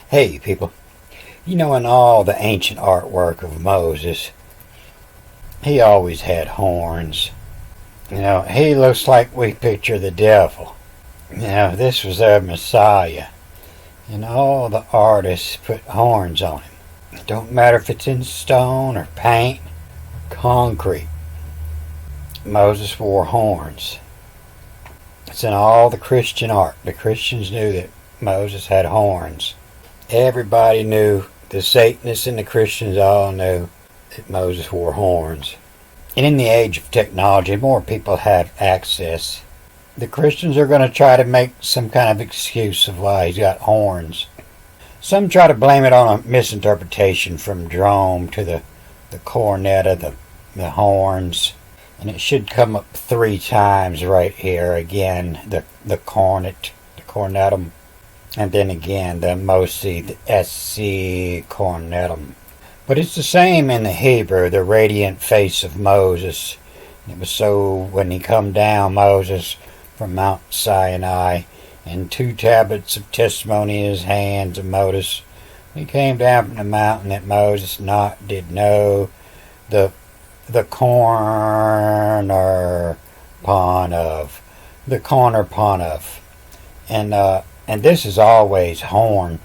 Hey, people. In all the ancient artwork of Moses, he always had horns. He looks like we picture the devil. This was their Messiah. And all the artists put horns on him. It don't matter if it's in stone or paint or concrete. Moses wore horns. It's in all the Christian art. The Christians knew that Moses had horns. Everybody knew, the Satanists and the Christians all knew that Moses wore horns. And in the age of technology, more people have access. The Christians are going to try to make some kind of excuse of why he's got horns. Some try to blame it on a misinterpretation from Jerome to the corneta, the horns. And it should come up 3 times right here. Again, the cornet, the cornetum. And then again, the Mosi, the SC cornetum. But it's the same in the Hebrew, the radiant face of Moses. It was so when he come down, Moses, from Mount Sinai, and 2 tablets of testimony in his hands of Moses. He came down from the mountain that Moses did know the corner pawn of. The corner pawn of. And this is always horn.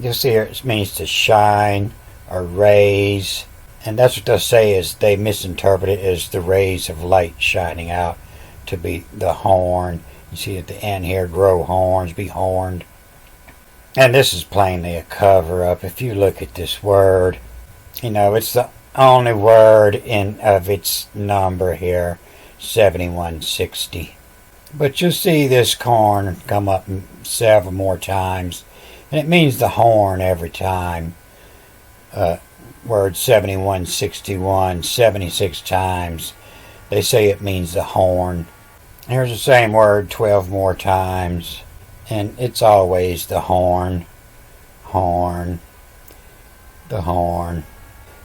You'll see here it means to shine or rays. And that's what they'll say is they misinterpret it as the rays of light shining out to be the horn. You see at the end here, grow horns, be horned. And this is plainly a cover-up. If you look at this word, it's the only word of its number here, 7160. But you'll see this corn come up several more times. And it means the horn every time. Word 7161, 76 times. They say it means the horn. Here's the same word 12 more times. And it's always the horn. Horn. The horn.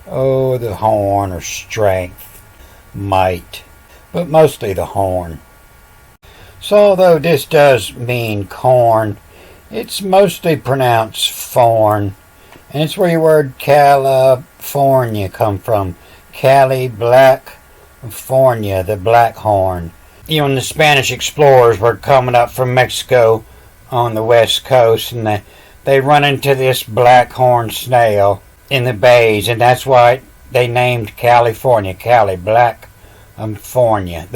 Oh, the horn or strength. Might. But mostly the horn. So although this does mean corn, it's mostly pronounced forn. And it's where your word California come from. Cali, black, Fornia, the black horn. When the Spanish explorers were coming up from Mexico on the west coast, and they run into this black horn snail in the bays, and that's why they named California, Cali, black Fornia,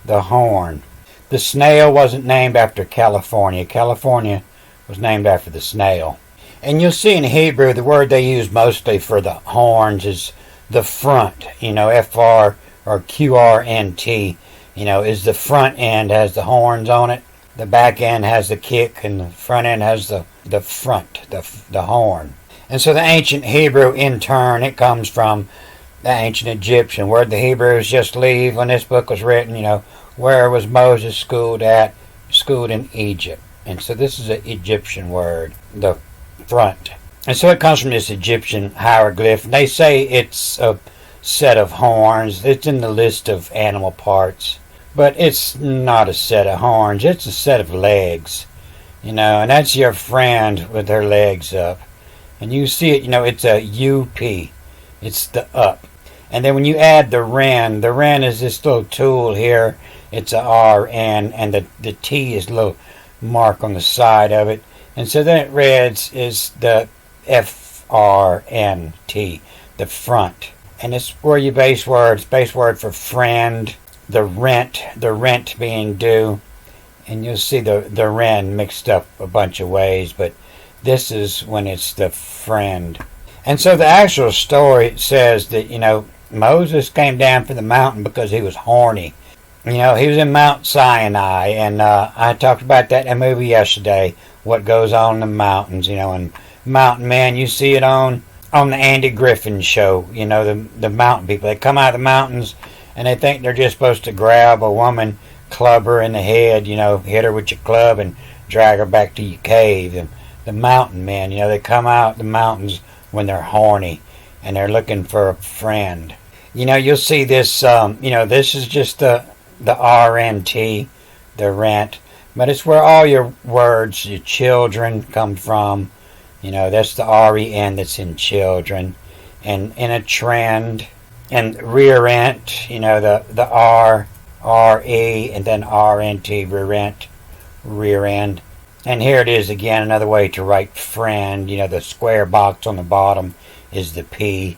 the horn. The snail wasn't named after California. California was named after the snail. And you'll see in Hebrew, the word they use mostly for the horns is the front. FR or QRNT, is the front end has the horns on it. The back end has the kick, and the front end has the front, the horn. And so the ancient Hebrew, in turn, it comes from the ancient Egyptian. Where the Hebrews just leave when this book was written, where was Moses schooled at? Schooled in Egypt. And so this is an Egyptian word, the front. And so it comes from this Egyptian hieroglyph. And they say it's a set of horns. It's in the list of animal parts. But it's not a set of horns. It's a set of legs. And that's your friend with her legs up. And you see it, it's a UP. It's the up. And then when you add the ren is this little tool here. It's a RN, and the T is a little mark on the side of it. And so then it reads is the FRNT, the front. And it's where you base word for friend, the rent being due. And you'll see the ren mixed up a bunch of ways, but this is when it's the friend. And so the actual story says that, Moses came down from the mountain because he was horny. He was in Mount Sinai, and I talked about that in a movie yesterday, what goes on in the mountains, and mountain man, you see it on the Andy Griffin show, the mountain people. They come out of the mountains, and they think they're just supposed to grab a woman, club her in the head, hit her with your club, and drag her back to your cave. The mountain men, they come out the mountains when they're horny, and they're looking for a friend. You'll see this, this is just the RNT, the rent. But it's where all your words, your children, come from. That's the REN that's in children. And in a trend. And rear end, the RE, and then RNT, rear end. And here it is again, another way to write friend. The square box on the bottom is the P,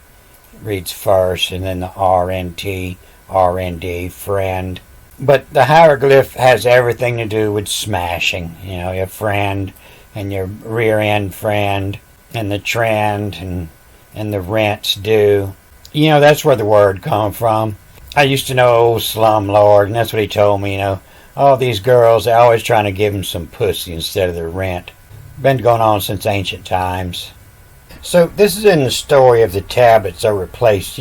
reads first, and then the RNT, RND, friend. But the hieroglyph has everything to do with smashing. Your friend and your rear end friend, and the trend and the rents due. That's where the word come from. I used to know old slumlord, and that's what he told me. All these girls, they're always trying to give him some pussy instead of their rent. Been going on since ancient times. So this is in the story of the tablets that were replaced.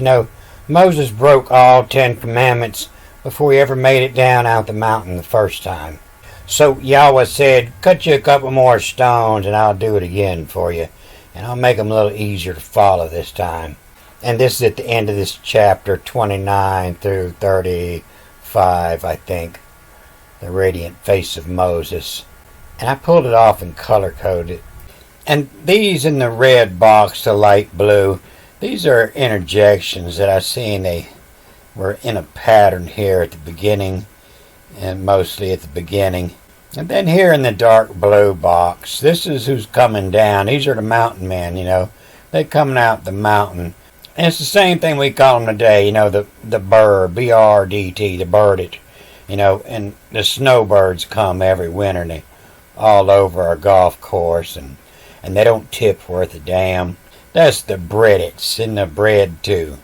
Moses broke all 10 commandments before he ever made it down out the mountain the first time. So Yahweh said, cut you a couple more stones and I'll do it again for you. And I'll make them a little easier to follow this time. And this is at the end of this chapter 29 through 35, I think. The radiant face of Moses. And I pulled it off and color coded it. And these in the red box, the light blue, these are interjections that I seen. They were in a pattern here at the beginning, and mostly at the beginning. And then here in the dark blue box, this is who's coming down. These are the mountain men, They're coming out the mountain. And it's the same thing we call them today, the bird, B-R-D-T, the birded. And the snowbirds come every winter, and they all over our golf course, and they don't tip worth a damn. That's the breadits, and the bread too.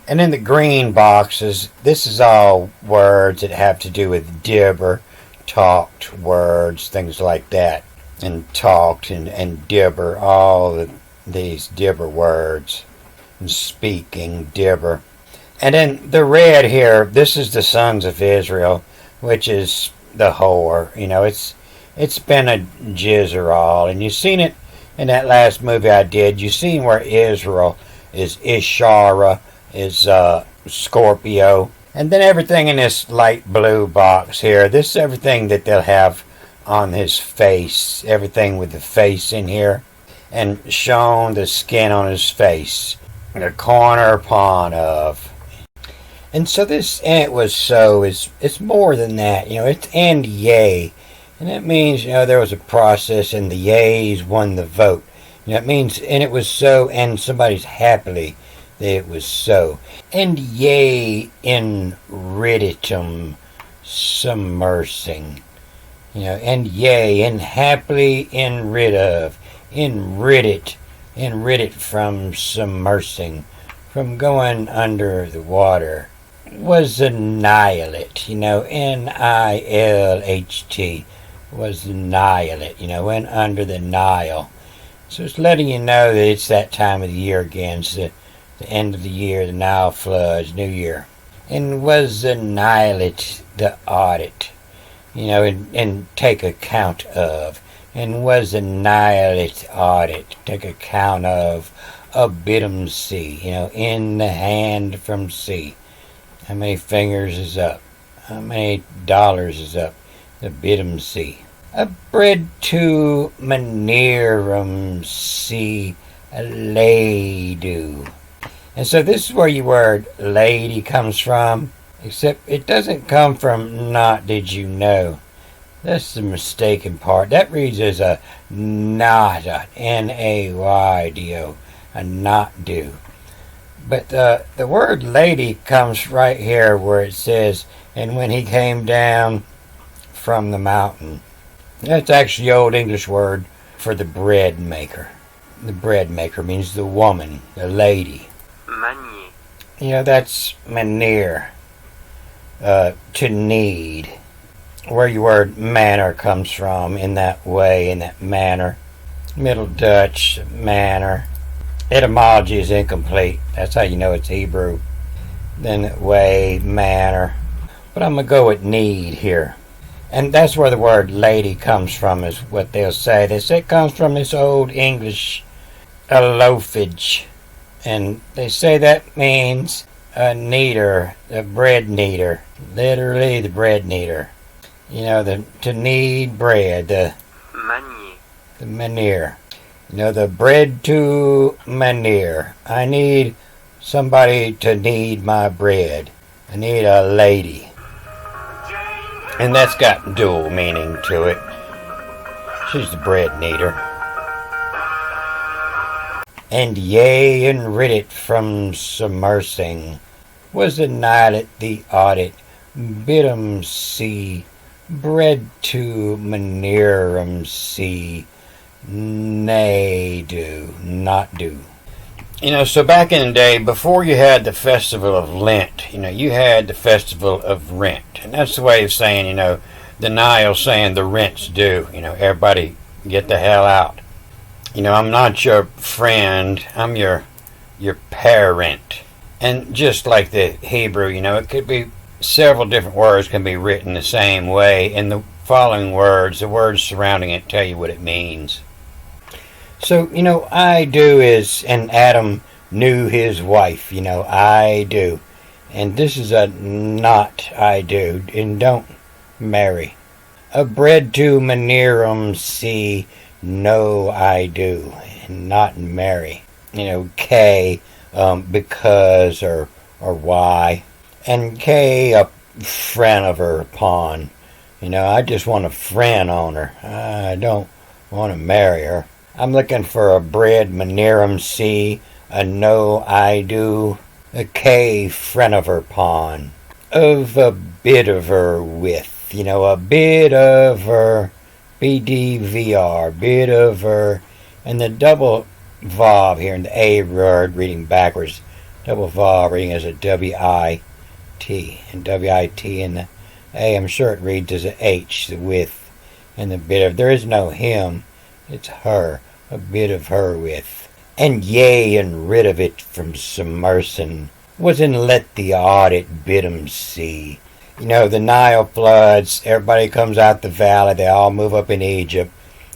And in the green boxes, this is all words that have to do with dibber, talked words, things like that. And talked and dibber, all these dibber words. And speaking, dibber. And then the red here, this is the sons of Israel, which is the whore. It's been a jizzer, and you've seen it in that last movie I did. You've seen where Israel is Ishara, is Scorpio. And then everything in this light blue box here, this is everything that they'll have on his face. Everything with the face in here. And shown the skin on his face. The corner pawn of. And so this and it was so it's more than that. It's and yea. And that means, there was a process and the yeas won the vote. It means and it was so and somebody's happily that it was so. And yea in riditum submersing. And yea and happily in rid of. In rid it from submersing, from going under the water. Was annihilate, N-I-L-H-T, was annihilate, went under the Nile. So it's letting you know that it's that time of the year again. It's the end of the year, the Nile floods, New Year. And was annihilate the audit, and take account of. And was annihilate audit, take account of a bidum sea, in the hand from sea. How many fingers is up? How many dollars is up? The bidum sea. A bread to manerum sea lady. And so this is where your word lady comes from. Except it doesn't come from not did you know. That's the mistaken part. That reads as a nada, N-A-Y-D-O, a not do. But the word lady comes right here where it says, and when he came down from the mountain. That's actually the Old English word for the bread maker. The bread maker means the woman, the lady. Manier. That's manier, to need. Where your word manner comes from, in that way, in that manner. Middle Dutch, manner. Etymology is incomplete. That's how you know it's Hebrew. Then way, manner. But I'm going to go with need here. And that's where the word lady comes from, is what they'll say. They say it comes from this Old English loafage. And they say that means a kneader, a bread kneader. Literally the bread kneader. to knead bread, manier, the manier. The bread to manier. I need somebody to knead my bread. I need a lady. And that's got dual meaning to it. She's the bread kneader. And yea, and rid it from submersing was the night at the audit. Bid 'em see bread to maneer 'em see. Nay, do not do. So back in the day, before you had the festival of Lent, you had the festival of rent. And that's the way of saying, the Nile saying the rent's due. Everybody get the hell out. I'm not your friend, I'm your parent. And just like the Hebrew, it could be several different words can be written the same way, and the following words, the words surrounding it, tell you what it means. So, I do is, and Adam knew his wife, I do. And this is a not I do, and don't marry. A bread to maneerum see, no I do, and not marry. K, because or why. And K, a friend of her pawn. I just want a friend on her. I don't want to marry her. I'm looking for a bread maneerum C, a no I do, a K friend of her pawn, of a bit of her with, a bit of her, BDVR, bit of her, and the double vav here in the A word reading backwards, double vav reading as a W-I-T, and W-I-T in the A, I'm sure it reads as a H, the with, and the bit of, there is no him. It's her, a bit of her with. And yea, and rid of it from submersing, was in let the audit bid 'em see. The Nile floods, everybody comes out the valley, they all move up in Egypt,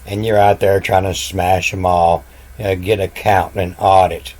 and you're out there trying to smash them all, get a count and audit.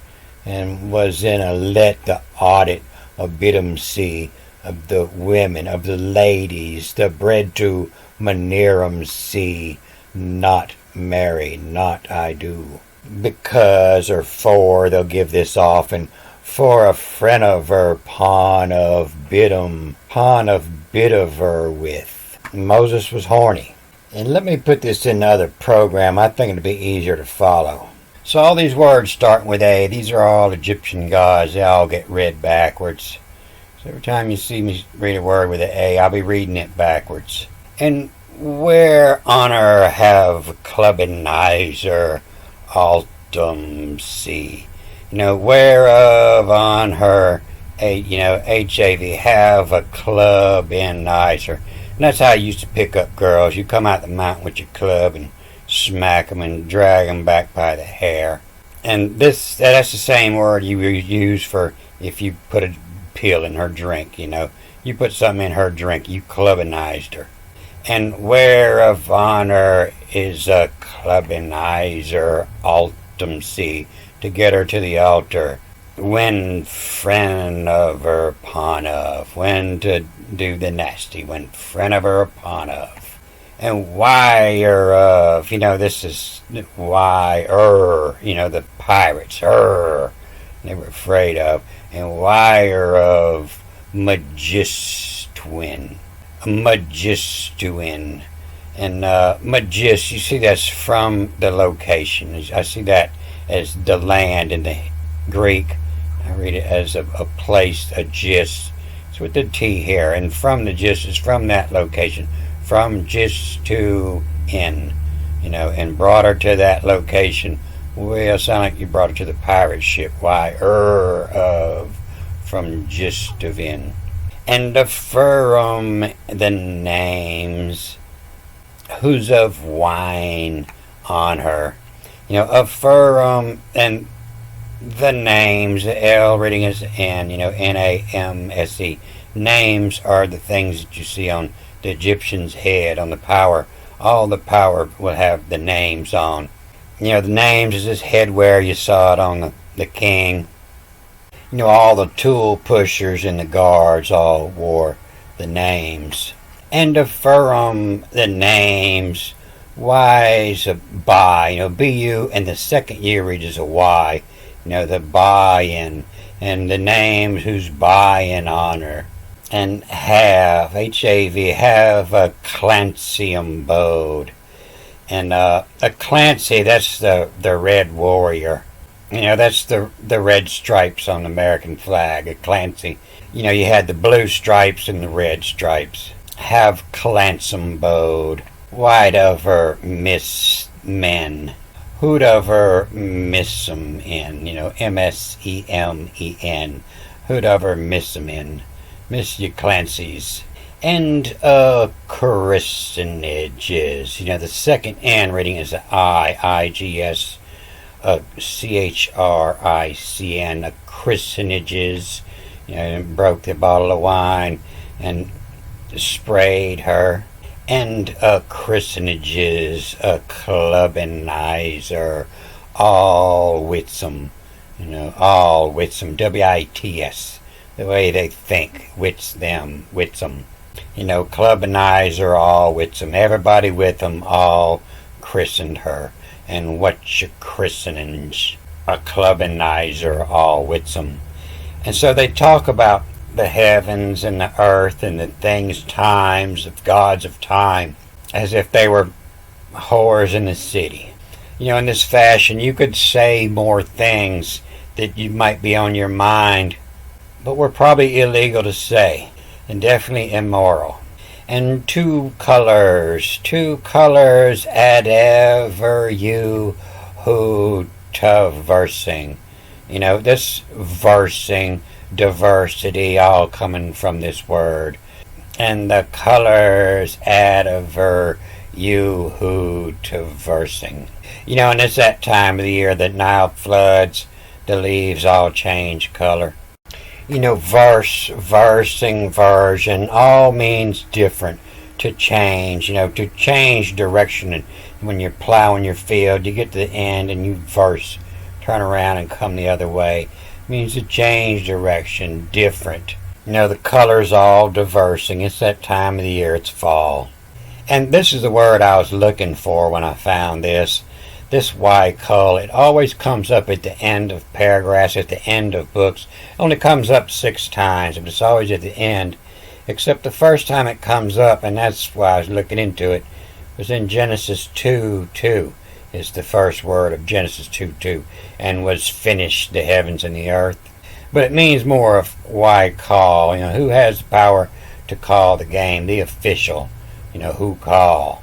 And was in a let the audit of bid 'em see, of the women, of the ladies, the bread to maneerum see, not marry, not I do. Because or for, they'll give this off, and for a friend of her, pawn of bid 'em, pawn of bid of her with. Moses was horny. And let me put this in another program. I think it'll be easier to follow. So all these words starting with A, these are all Egyptian gods. They all get read backwards. So every time you see me read a word with an A, I'll be reading it backwards. And where honor have clubbinizer altum see, whereof on her, HAV have a clubbinizer. And that's how you used to pick up girls. You come out the mountain with your club and smack them and drag them back by the hair. And that's the same word you use for if you put a pill in her drink, You put something in her drink, you clubbinized her. And whereof honor is a clubbinizer altum see, to get her to the altar. When friend of her pawn of, when to do the nasty, when friend of her pawn of. And wire of, this is wire, the pirates, they were afraid of. And wire of magistuin. Magistuin. And magist, you see that's from the location. I see that as the land in the Greek. I read it as a place, a gist. It's with the T here. And from the gist is from that location. From gist to in. And brought her to that location. Well, sound like you brought her to the pirate ship. Why? Of. From gist of in. And affirm the names, who's of wine on her. Affirm, and the names, the L reading as N, N-A-M-S-E. Names are the things that you see on the Egyptian's head, on the power. All the power will have the names on. The names is this headwear you saw it on the king. All the tool pushers and the guards all wore the names. and affirm the names Y's by, BU, and the second year reads as a Y, the buy-in, and the names who's by in honor. And have, HAV, have a Clancium bode. And a Clancy, that's the red warrior. That's the red stripes on the American flag, a Clancy. You had the blue stripes and the red stripes. Have Clansum bode. Why'd ever miss men? Who'd ever miss 'em in? MESEMEN. Who'd ever miss 'em in? Miss you Clancy's. And christenages. The second N reading is IGS, CHRICN, christenages. Broke the bottle of wine and sprayed her. And christenages, clubbinizer, all witsome, all witsome, WITS, the way they think, wits them, witsome. Clubbinizer, all witsome, everybody with them, all christened her. And what's your christenings? A clubbinizer, all witsome. And so they talk about the heavens and the earth and the things, times, of gods of time, as if they were whores in the city. In this fashion, you could say more things that you might be on your mind, but were probably illegal to say, and definitely immoral. And two colors add ever you who to versing. This versing, diversity, all coming from this word. And the colors add over you who to versing. And it's that time of the year that Nile floods, the leaves all change color. Versing, version, all means different. To change, to change direction. And when you're plowing your field, you get to the end and you verse, turn around and come the other way. Means to change direction, different. The colors all diversing. It's that time of the year, it's fall. And this is the word I was looking for when I found this. This cull, it always comes up at the end of paragraphs, at the end of books. It only comes up 6 times, but it's always at the end. Except the first time it comes up, and that's why I was looking into it, was in Genesis 2:2. Is the first word of Genesis 2:2, and was finished the heavens and the earth. But it means more of why call, who has the power to call the game, the official, who call.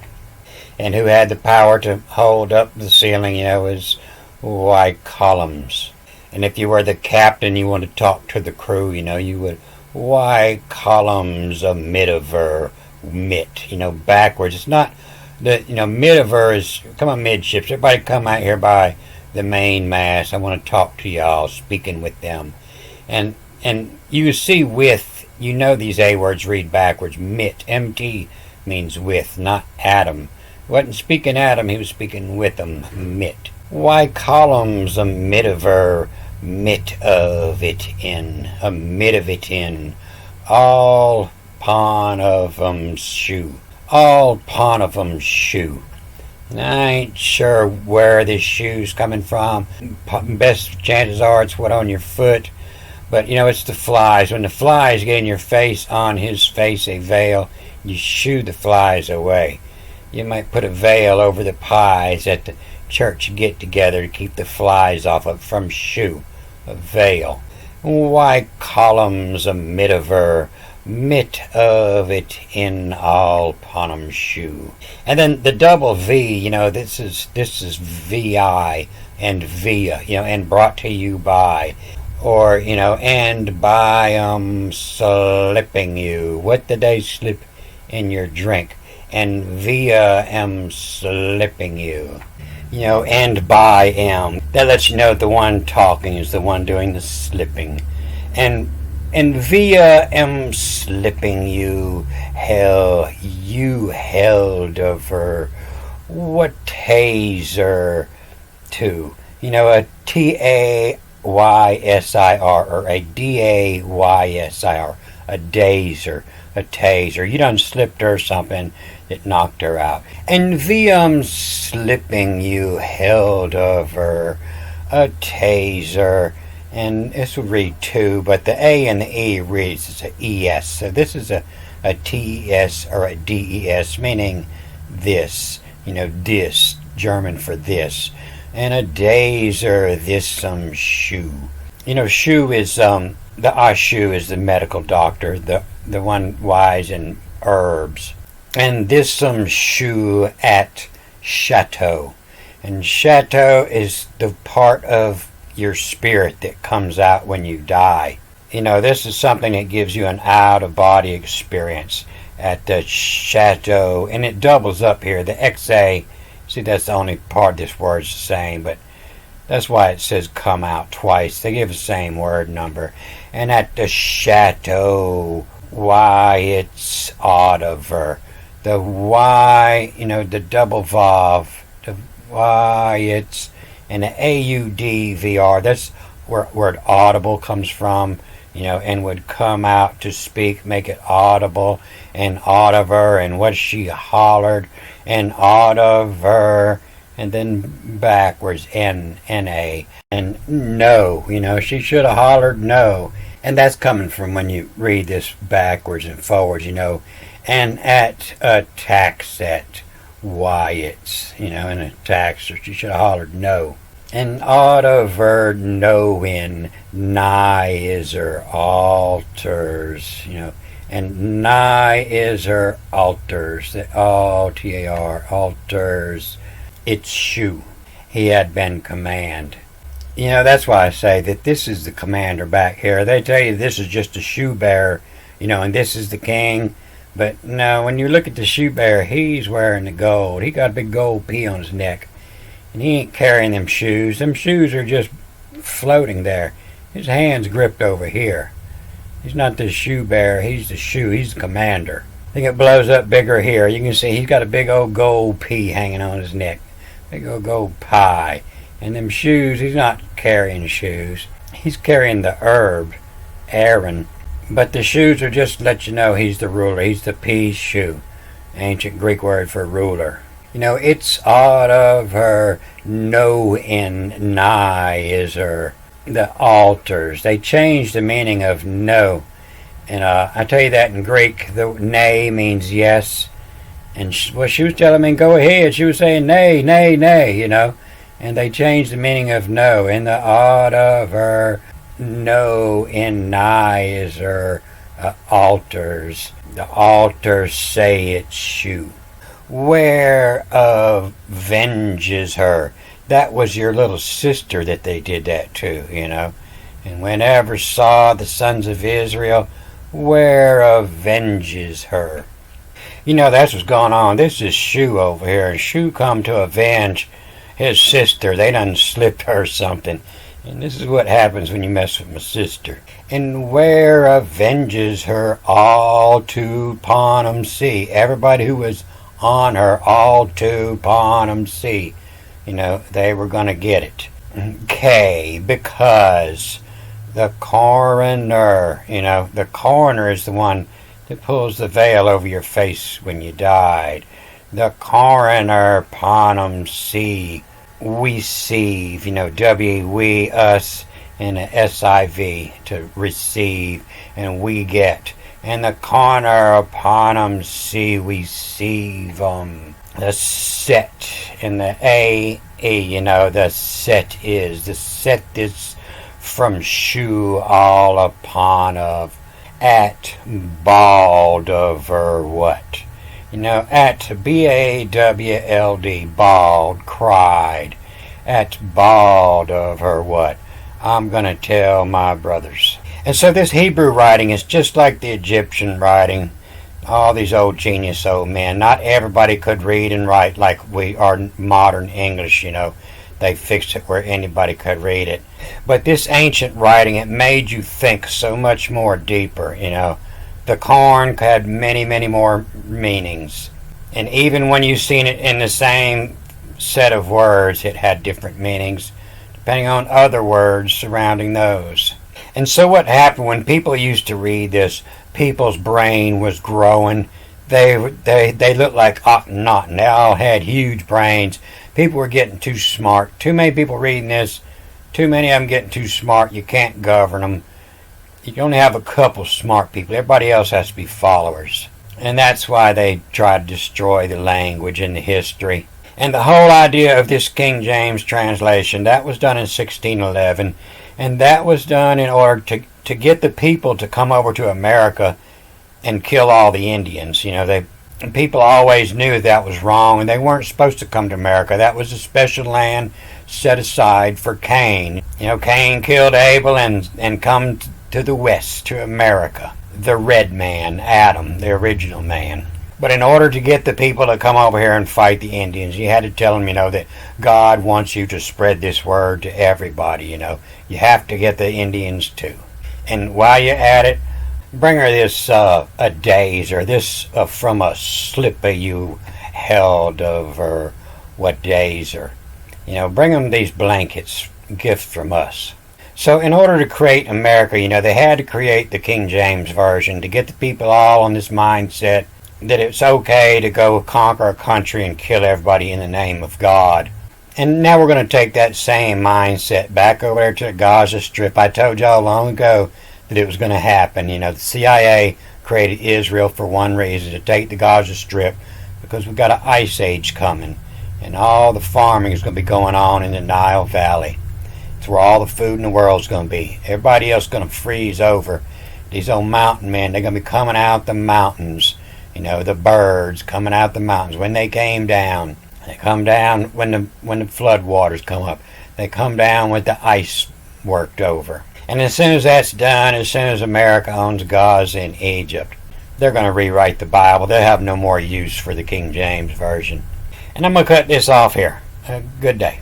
And who had the power to hold up the ceiling, is why columns. And if you were the captain, you want to talk to the crew, you would, why columns of midiver, mit, backwards. It's not the midiver is, come on midships, everybody come out here by the main mast. I want to talk to y'all, speaking with them. And you see with, these A words read backwards. Mit, MT means with, not Adam. He wasn't speaking Adam, he was speaking with them. Mit. Why columns a midiver, mit of it in, a mid of it in, all pawn of 'em's shoe. All pawn of 'em's shoe. And I ain't sure where this shoe's coming from. Best chances are it's what on your foot. But, it's the flies. When the flies get in your face, on his face a veil, you shoo the flies away. You might put a veil over the pies at the church get-together to keep the flies off of, from shoo, a veil. Why columns a midiver, mit of it in all panem shoe. And then the double V, this is VI and via, and brought to you by. Or, and by slipping you. What did they slip in your drink? And via slipping you. And by That lets you know the one talking is the one doing the slipping. And via slipping you held over what taser to. A TAYSIR or a DAYSIR, a dazer, a taser. You done slipped her something that knocked her out. And the slipping you held of her, a taser. And this would read two, but the A and the E reads as a ES. So this is a TES or a DES, meaning this, this, German for this. And a dazer, this some shoe. Shoe is, the Ashu is the medical doctor, the one wise in herbs. And this some shoe at chateau. And chateau is the part of your spirit that comes out when you die. This is something that gives you an out-of-body experience at the chateau, and it doubles up here. The XA, see, that's the only part this word's the same, but that's why it says come out twice. They give the same word number. And at the chateau, why, it's Audiver. The Y, the double vav, the Y, it's, and the AUDVR, that's where word audible comes from, and would come out to speak, make it audible, and Audiver, and what she hollered, and Audiver, and then backwards, N-A, and no, she should have hollered no, and that's coming from when you read this backwards and forwards, and at a tax at Wyatt's, in a tax, or she should have hollered no. And Audiver knowing nigh is her altars, and nigh is her altars, the ALTAR, altars, its shoe. He had been command. That's why I say that this is the commander back here. They tell you this is just a shoe bearer, and this is the king. But no, when you look at the shoe bearer, he's wearing the gold. He got a big gold P on his neck. And he ain't carrying them shoes. Them shoes are just floating there. His hand's gripped over here. He's not the shoe bearer. He's the shoe. He's the commander. I think it blows up bigger here. You can see he's got a big old gold P hanging on his neck. Big old gold pie. And them shoes, he's not carrying shoes. He's carrying the herb, Aaron. But the shoes are just to let you know he's the ruler. He's the P shoe. Ancient Greek word for ruler. It's out of her, no in nigh is her. The altars, they changed the meaning of no. And I tell you that in Greek, the nay means yes. And she was telling me, go ahead. She was saying nay, nay, nay, And they changed the meaning of no. In the out of her, no in nigh is her altars. The altars say it's shoe. Whereof venges her. That was your little sister that they did that to, And whenever saw the sons of Israel, whereof venges her. That's what's going on. This is Shu over here, and Shu come to avenge his sister. They done slipped her something. And this is what happens when you mess with my sister. And where avenges her all to Panem Sea. Everybody who was on her all to Panem Sea. They were going to get it. K, because the coroner, the coroner is the one that pulls the veil over your face when you died. The coroner, Panem Sea, receive, W, we, us, and a SIV to receive, and we get. And the corner upon them see receive the set and the A, the set is from shoe all upon of at bald over what? At BAWLD, bald, cried, at bald of her what? I'm going to tell my brothers. And so this Hebrew writing is just like the Egyptian writing. All these old genius old men. Not everybody could read and write like we are modern English, They fixed it where anybody could read it. But this ancient writing, it made you think so much more deeper, The corn had many, many more meanings. And even when you seen it in the same set of words, it had different meanings, depending on other words surrounding those. And so what happened when people used to read this, people's brain was growing. They looked like Akhenaten. They all had huge brains. People were getting too smart. Too many people reading this. Too many of them getting too smart. You can't govern them. You can only have a couple smart people. Everybody else has to be followers. And that's why they try to destroy the language and the history. And the whole idea of this King James translation, that was done in 1611. And that was done in order to get the people to come over to America and kill all the Indians. You know, people always knew that was wrong, and they weren't supposed to come to America. That was a special land set aside for Cain. You know, Cain killed Abel and come to the west, to America. The red man, Adam, the original man. But in order to get the people to come over here and fight the Indians, you had to tell them, you know, that God wants you to spread this word to everybody, you know. You have to get the Indians too. And while you're at it, bring her this a days, or this from a slip you held of, or what days, or, you know, bring them these blankets, gift from us. So in order to create America, you know, they had to create the King James Version to get the people all on this mindset that it's okay to go conquer a country and kill everybody in the name of God. And now we're going to take that same mindset back over there to the Gaza Strip. I told y'all long ago that it was going to happen. You know, the CIA created Israel for one reason, to take the Gaza Strip, because we've got an ice age coming. And all the farming is going to be going on in the Nile Valley. It's where all the food in the world is going to be. Everybody else is going to freeze over. These old mountain men, they're going to be coming out the mountains. You know, the birds coming out the mountains. When they came down, they come down when the flood waters come up. They come down with the ice worked over. And as soon as that's done, as soon as America owns Gaza and Egypt, they're going to rewrite the Bible. They'll have no more use for the King James Version. And I'm going to cut this off here. Good day.